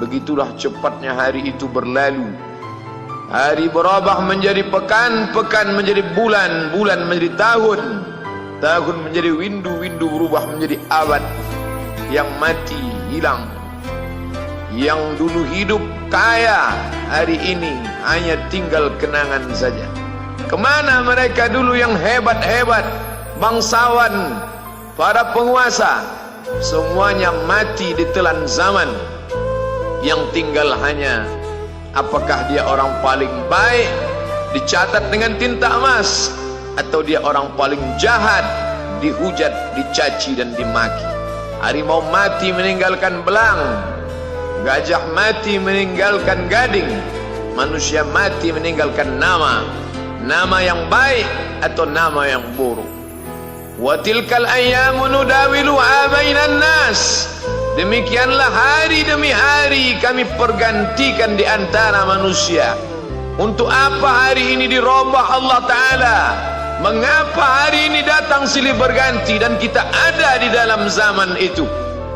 Begitulah cepatnya hari itu berlalu. Hari berubah menjadi pekan, pekan menjadi bulan, bulan menjadi tahun, tahun menjadi windu, windu berubah menjadi abad. Yang mati hilang, yang dulu hidup kaya, hari ini hanya tinggal kenangan saja. Kemana mereka dulu yang hebat-hebat, bangsawan, para penguasa? Semuanya mati ditelan zaman. Yang tinggal hanya apakah dia orang paling baik, dicatat dengan tinta emas, atau dia orang paling jahat, dihujat, dicaci dan dimaki. Harimau mati meninggalkan belang, gajah mati meninggalkan gading, manusia mati meninggalkan nama, nama yang baik atau nama yang buruk. Wa tilkal ayyamu nudawiluha bainan nas. Demikianlah hari demi hari kami pergantikan di antara manusia. Untuk apa hari ini dirubah Allah Ta'ala? Mengapa hari ini datang silih berganti dan kita ada di dalam zaman itu?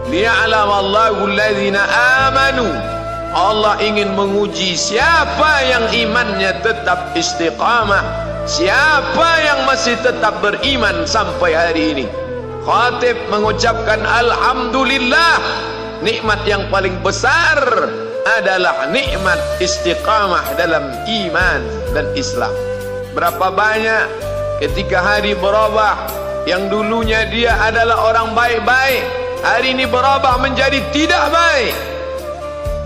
Liya'lamallahu alladhina amanu. Allah ingin menguji siapa yang imannya tetap istiqamah, siapa yang masih tetap beriman sampai hari ini. Khatib mengucapkan alhamdulillah, nikmat yang paling besar adalah nikmat istiqamah dalam iman dan Islam. Berapa banyak ketika hari berubah, yang dulunya dia adalah orang baik-baik, hari ini berubah menjadi tidak baik.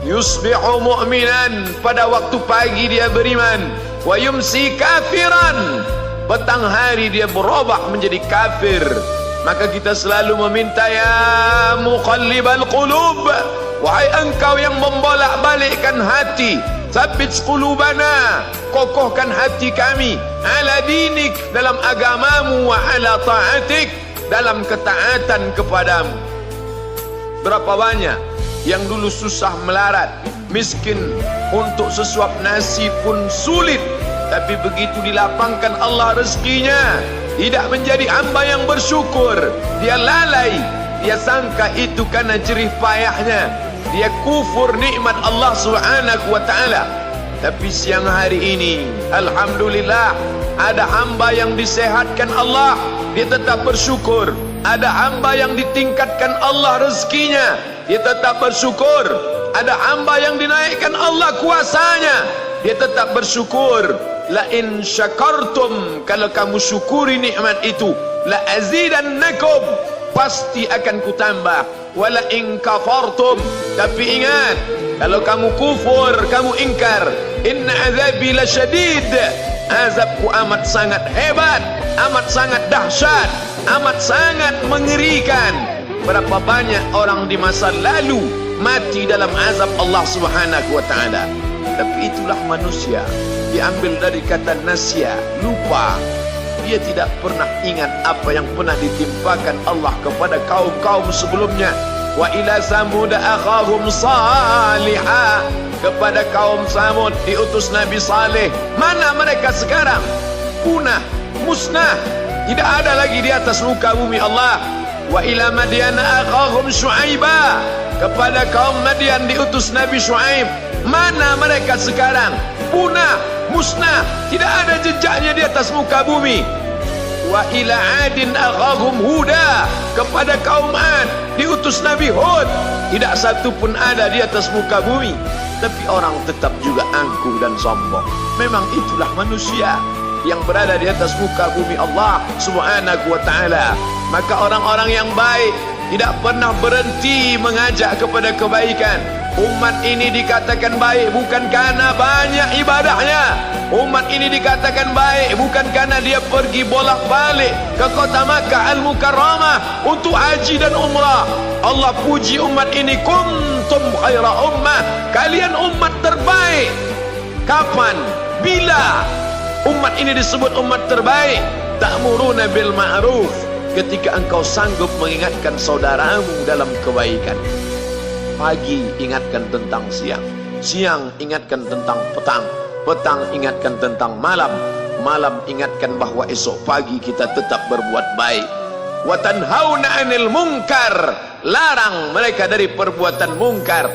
Yusbihu mu'minan, pada waktu pagi dia beriman, wa yumsi kafiran, petang hari dia berubah menjadi kafir. Maka kita selalu meminta, ya muqallibal qulub, wahai engkau yang membolak-balikkan hati, tsabbit qulubana, kokohkan hati kami, ala dinik, dalam agamamu, wa ala ta'atik, dalam ketaatan kepadamu. Berapa banyak yang dulu susah melarat, miskin, untuk sesuap nasi pun sulit, tapi begitu dilapangkan Allah rezekinya, tidak menjadi hamba yang bersyukur. Dia lalai, dia sangka itu karena jerih payahnya, dia kufur nikmat Allah Subhanahu wa ta'ala. Tapi siang hari ini alhamdulillah, ada hamba yang disehatkan Allah, dia tetap bersyukur. Ada hamba yang ditingkatkan Allah rezekinya, dia tetap bersyukur. Ada hamba yang dinaikkan Allah kuasanya, dia tetap bersyukur. La in syakartum, kalau kamu syukuri nikmat itu, la azidannakum, pasti akan kutambah. Wala in kafartum, tapi ingat, kalau kamu kufur, kamu ingkar, inna azabi lasyadid, azabku amat sangat hebat, amat sangat dahsyat, amat sangat mengerikan. Berapa banyak orang di masa lalu mati dalam azab Allah Subhanahu wa ta'ala. Tapi itulah manusia, diambil dari kata nasya, lupa. Dia tidak pernah ingat apa yang pernah ditimpakan Allah kepada kaum-kaum sebelumnya. Wa ila samud akhahum salihah, kepada kaum Samud diutus Nabi Saleh. Mana mereka sekarang? Punah, musnah, tidak ada lagi di atas muka bumi Allah. Wa ila Madyan akhahum Syuaiba, kepada kaum Madian diutus Nabi Syuaib. Mana mereka sekarang? Punah, musnah, tidak ada jejaknya di atas muka bumi. Wa ila Adin akhahum Huda, kepada kaum Ad diutus Nabi Hud. Tidak satu pun ada di atas muka bumi, tapi orang tetap juga angkuh dan sombong. Memang itulah manusia yang berada di atas muka bumi Allah Subhanahu wa ta'ala. Maka orang-orang yang baik tidak pernah berhenti mengajak kepada kebaikan. Umat ini dikatakan baik bukan karena banyak ibadahnya. Umat ini dikatakan baik bukan karena dia pergi bolak-balik ke kota Makkah Al-Mukarramah untuk haji dan umrah. Allah puji umat ini, kuntum khaira ummah, kalian umat terbaik. Kapan? Bila umat ini disebut umat terbaik? Ta'muruna bil ma'ruf, ketika engkau sanggup mengingatkan saudaramu dalam kebaikan. Pagi ingatkan tentang siang, siang ingatkan tentang petang, petang ingatkan tentang malam, malam ingatkan bahwa esok pagi kita tetap berbuat baik. Wa tanhauna 'anil munkar, larang mereka dari perbuatan mungkar.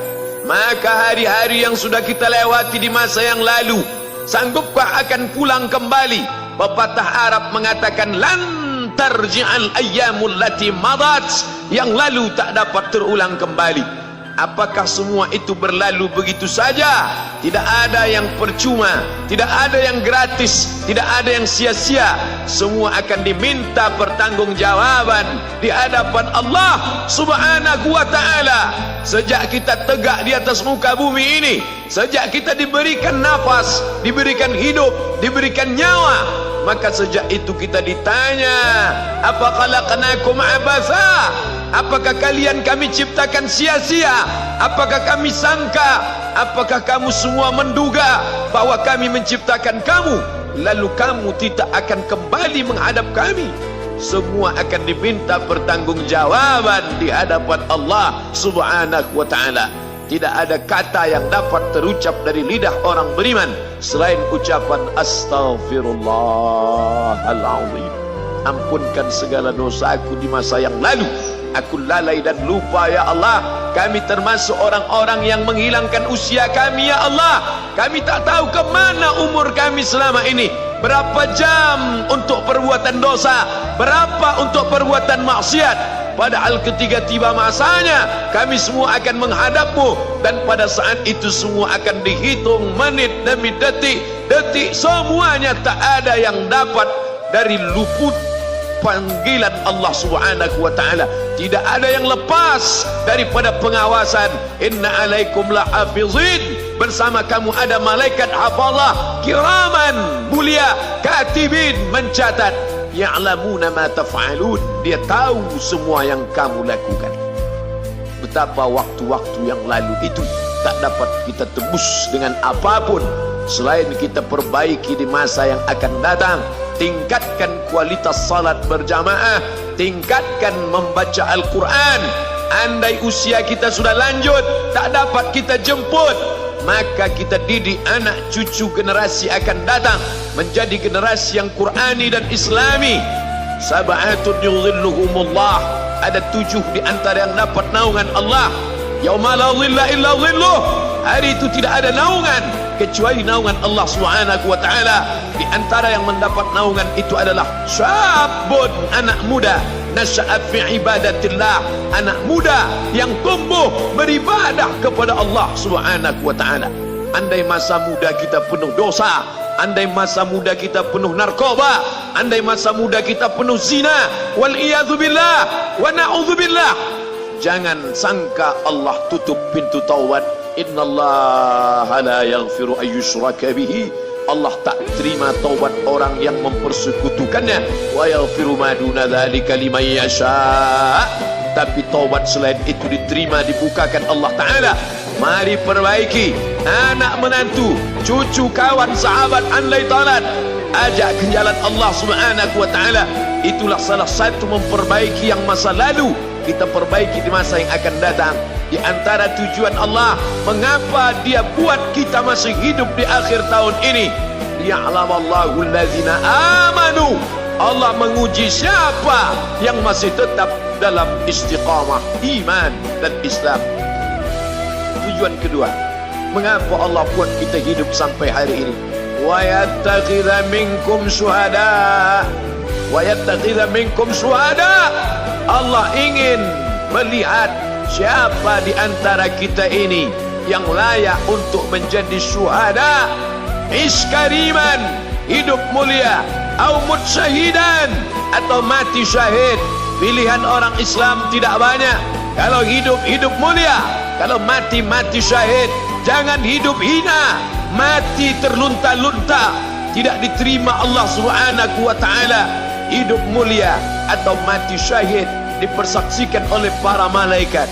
Maka hari-hari yang sudah kita lewati di masa yang lalu, sanggupkah akan pulang kembali? Pepatah Arab mengatakan lan tarji'al ayyamul lati madat, yang lalu tak dapat terulang kembali. Apakah semua itu berlalu begitu saja? Tidak ada yang percuma, tidak ada yang gratis, tidak ada yang sia-sia. Semua akan diminta pertanggungjawaban di hadapan Allah Subhanahu wa ta'ala. Sejak kita tegak di atas muka bumi ini, sejak kita diberikan nafas, diberikan hidup, diberikan nyawa, maka sejak itu kita ditanya, apa khalaqnakum abatha? Apakah kalian kami ciptakan sia-sia? Apakah kami sangka? Apakah kamu semua menduga bahwa kami menciptakan kamu lalu kamu tidak akan kembali menghadap kami? Semua akan diminta pertanggungjawaban di hadapan Allah Subhanahu wa ta'ala. Tidak ada kata yang dapat terucap dari lidah orang beriman selain ucapan astaghfirullahaladzim. Ampunkan segala dosaku di masa yang lalu. Aku lalai dan lupa ya Allah. Kami termasuk orang-orang yang menghilangkan usia kami ya Allah. Kami tak tahu ke mana umur kami selama ini. Berapa jam untuk perbuatan dosa, berapa untuk perbuatan maksiat. Padahal ketika tiba masanya, kami semua akan menghadapmu. Dan pada saat itu semua akan dihitung menit demi detik. Detik semuanya tak ada yang dapat dari luput panggilan Allah Subhanahu wa ta'ala. Tidak ada yang lepas daripada pengawasan. Inna alaikum lahafizin. Bersama kamu ada malaikat hafazah kiraman mulia, katibin mencatat, ya'lamuna ma taf'alun. Dia tahu semua yang kamu lakukan. Betapa waktu-waktu yang lalu itu tak dapat kita tebus dengan apapun selain kita perbaiki di masa yang akan datang. Tingkatkan kualitas salat berjamaah, tingkatkan membaca Al-Quran. Andai usia kita sudah lanjut, tak dapat kita jemput, maka kita didik anak cucu generasi akan datang menjadi generasi yang Qurani dan Islami. Sab'atun yudhilluhumullah, ada 7 di antara yang dapat naungan Allah. Yauma la dhilla illa dhilluh, hari itu tidak ada naungan kecuali naungan Allah Subhanahu wa ta'ala. Di antara yang mendapat naungan itu adalah syabun, anak muda, nasya'a fi ibadatillah, anak muda yang tumbuh beribadah kepada Allah Subhanahu wa ta'ala. Andai masa muda kita penuh dosa, andai masa muda kita penuh narkoba, andai masa muda kita penuh zina, wal iyadzubillah wa na'udzubillah, jangan sangka Allah tutup pintu taubat. Innallaha la yaghfiru ayyushraka bihi. Allah tak terima taubat orang yang mempersekutukannya. Wa yaghfiru ma duna dzalika liman yasha. Tapi taubat selain itu diterima, dibukakan Allah Ta'ala. Mari perbaiki anak menantu, cucu, kawan, sahabat, andai talat, ajak ke jalan Allah Subhanahu wa ta'ala. Itulah salah satu memperbaiki yang masa lalu, kita perbaiki di masa yang akan datang. Di antara tujuan Allah mengapa dia buat kita masih hidup di akhir tahun ini, liya'lamallahu allazina amanu. Allah menguji siapa yang masih tetap dalam istiqamah iman dan Islam. Tujuan kedua, mengapa Allah buat kita hidup sampai hari ini? Wa yattakhidha minkum syuhada, wa yattakhidha minkum syuhada. Allah ingin melihat siapa di antara kita ini yang layak untuk menjadi syuhada. Iskariman, hidup mulia, au mut syahidan, atau mati syahid. Pilihan orang Islam tidak banyak. Kalau hidup, hidup mulia. Kalau mati, mati syahid. Jangan hidup hina, mati terlunta-lunta, tidak diterima Allah Subhanahu wa ta'ala. Hidup mulia atau mati syahid dipersaksikan oleh para malaikat.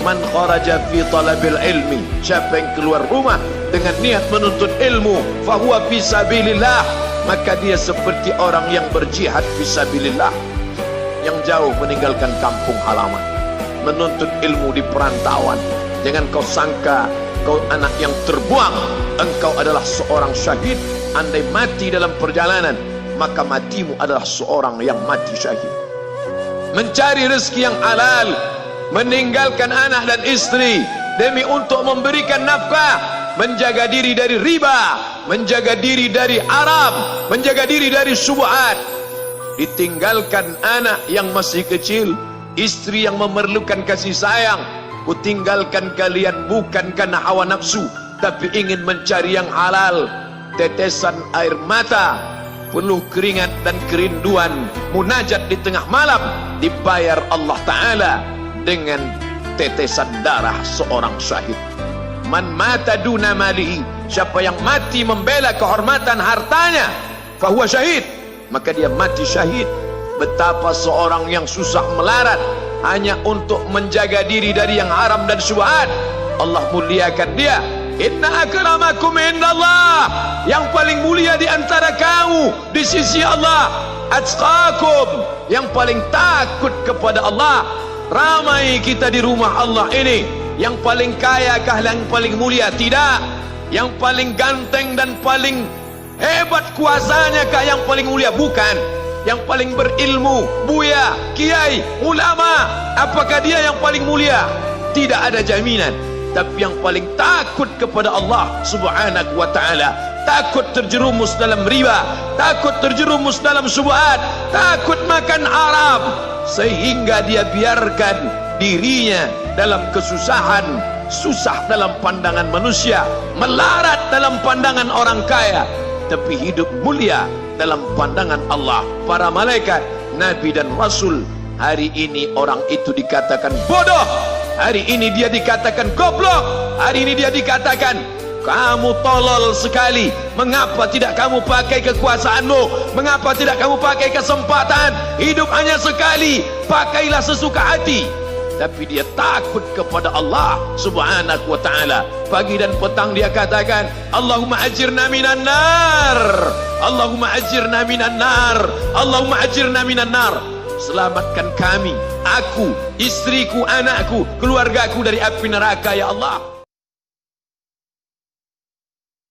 Man kharaja fi talabil ilmi, siapa yang keluar rumah dengan niat menuntut ilmu, fahuwa fi sabilillah, maka dia seperti orang yang berjihad fi sabilillah, yang jauh meninggalkan kampung halaman, menuntut ilmu di perantauan. Jangan kau sangka kau anak yang terbuang, engkau adalah seorang syahid. Andai mati dalam perjalanan, maka matimu adalah seorang yang mati syahid. Mencari rezeki yang halal, meninggalkan anak dan istri, demi untuk memberikan nafkah, menjaga diri dari riba, menjaga diri dari haram, menjaga diri dari syubhat. Ditinggalkan anak yang masih kecil, istri yang memerlukan kasih sayang. Kutinggalkan kalian bukan karena hawa nafsu, tapi ingin mencari yang halal. Tetesan air mata, penuh keringat dan kerinduan, munajat di tengah malam, dibayar Allah Ta'ala dengan tetesan darah seorang syahid. Man mata duna malihi, siapa yang mati membela kehormatan hartanya, fahuwa syahid, maka dia mati syahid. Betapa seorang yang susah melarat hanya untuk menjaga diri dari yang haram dan syubhat, Allah muliakan dia. Inna akramakum indallah, yang paling mulia di antara kamu di sisi Allah, atqakum, yang paling takut kepada Allah. Ramai kita di rumah Allah ini, yang paling kaya kah yang paling mulia? Tidak. Yang paling ganteng dan paling hebat kuasanya kah yang paling mulia? Bukan. Yang paling berilmu, buya, kiai, ulama, apakah dia yang paling mulia? Tidak ada jaminan. Tapi yang paling takut kepada Allah Subhanahu wa ta'ala, takut terjerumus dalam riba, takut terjerumus dalam syubhat, takut makan haram, sehingga dia biarkan dirinya dalam kesusahan, susah dalam pandangan manusia, melarat dalam pandangan orang kaya, tapi hidup mulia dalam pandangan Allah, para malaikat, nabi dan rasul. Hari ini orang itu dikatakan bodoh, hari ini dia dikatakan goblok, hari ini dia dikatakan kamu tolol sekali. Mengapa tidak kamu pakai kekuasaanmu? Mengapa tidak kamu pakai kesempatan? Hidup hanya sekali, pakailah sesuka hati. Tapi dia takut kepada Allah Subhanahu wa ta'ala. Pagi dan petang dia katakan, Allahumma ajirna minan nar, Allahumma ajirna minan nar, Allahumma ajirna minan nar. Selamatkan kami, aku, istriku, anakku, keluargaku dari api neraka ya Allah.